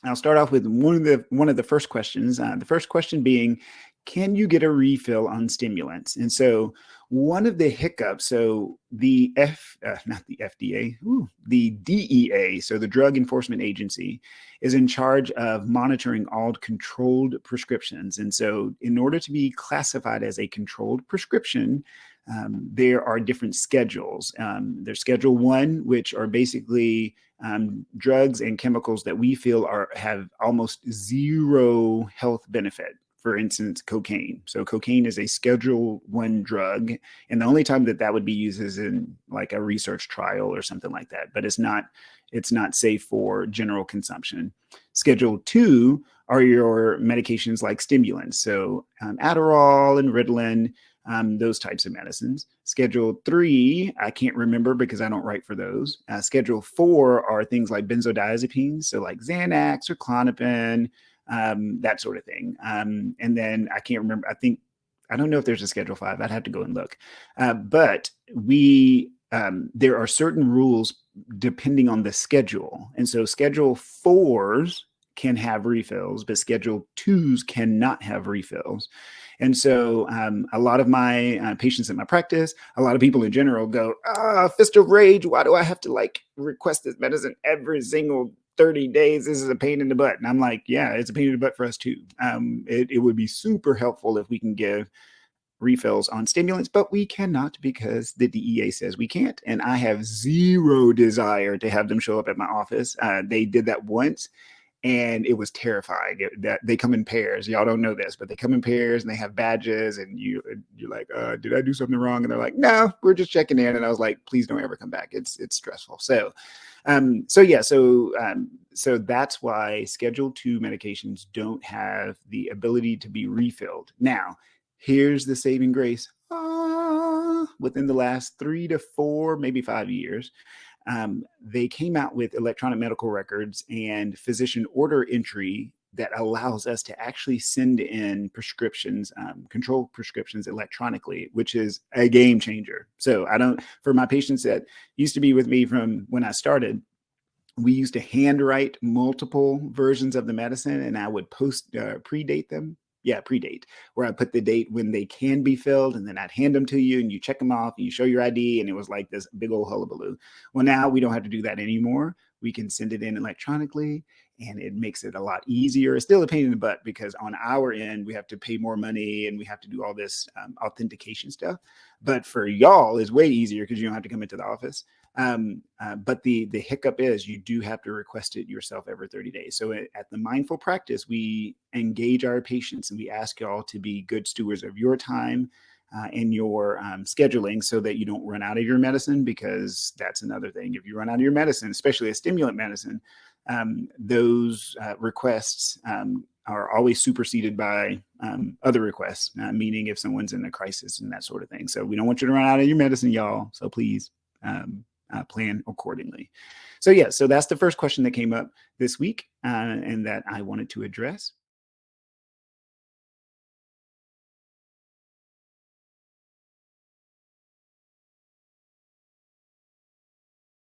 I'll start off with one of the first questions. The first question being, can you get a refill on stimulants? And so one of the hiccups, so not the FDA, the DEA, so the Drug Enforcement Agency, is in charge of monitoring all controlled prescriptions. And so in order to be classified as a controlled prescription, there are different schedules. There's Schedule 1, which are basically drugs and chemicals that we feel have almost zero health benefit. For instance, cocaine. So cocaine is a Schedule 1 drug, and the only time that would be used is in like a research trial or something like that. But it's not safe for general consumption. Schedule 2 are your medications like stimulants, so Adderall and Ritalin, those types of medicines. Schedule 3, I can't remember because I don't write for those. Schedule 4 are things like benzodiazepines, so like Xanax or Klonopin, that sort of thing. And then I can't remember. I don't know if there's a Schedule 5. I'd have to go and look. But there are certain rules depending on the schedule. And so Schedule 4s can have refills, but Schedule 2s cannot have refills. And so a lot of my patients in my practice, a lot of people in general go, fist of rage. Why do I have to like request this medicine every single 30 days? This is a pain in the butt. And I'm like, yeah, it's a pain in the butt for us too. It would be super helpful if we can give refills on stimulants, but we cannot because the DEA says we can't. And I have zero desire to have them show up at my office. They did that once, and it was terrifying. That they come in pairs. Y'all don't know this, but they come in pairs and they have badges, and you're like, did I do something wrong? And they're like, no, we're just checking in. And I was like, please don't ever come back. It's stressful. So that's why Schedule 2 medications don't have the ability to be refilled. Now, here's the saving grace. Within the last 3 to 4, maybe 5 years, they came out with electronic medical records and physician order entry that allows us to actually send in prescriptions, control prescriptions electronically, which is a game changer. So for my patients that used to be with me from when I started, we used to handwrite multiple versions of the medicine, and I would predate them. Yeah, predate, where I put the date when they can be filled, and then I'd hand them to you, and you check them off, and you show your ID, and it was like this big old hullabaloo. Well, now we don't have to do that anymore. We can send it in electronically, and it makes it a lot easier. It's still a pain in the butt because on our end, we have to pay more money, and we have to do all this authentication stuff. But for y'all, it's way easier because you don't have to come into the office. But the hiccup is you do have to request it yourself every 30 days. So at the Mindful Practice, we engage our patients and we ask y'all to be good stewards of your time and your scheduling so that you don't run out of your medicine, because that's another thing. If you run out of your medicine, especially a stimulant medicine, those requests are always superseded by other requests, meaning if someone's in a crisis and that sort of thing. So we don't want you to run out of your medicine, y'all. So please plan accordingly. So that's the first question that came up this week and that I wanted to address.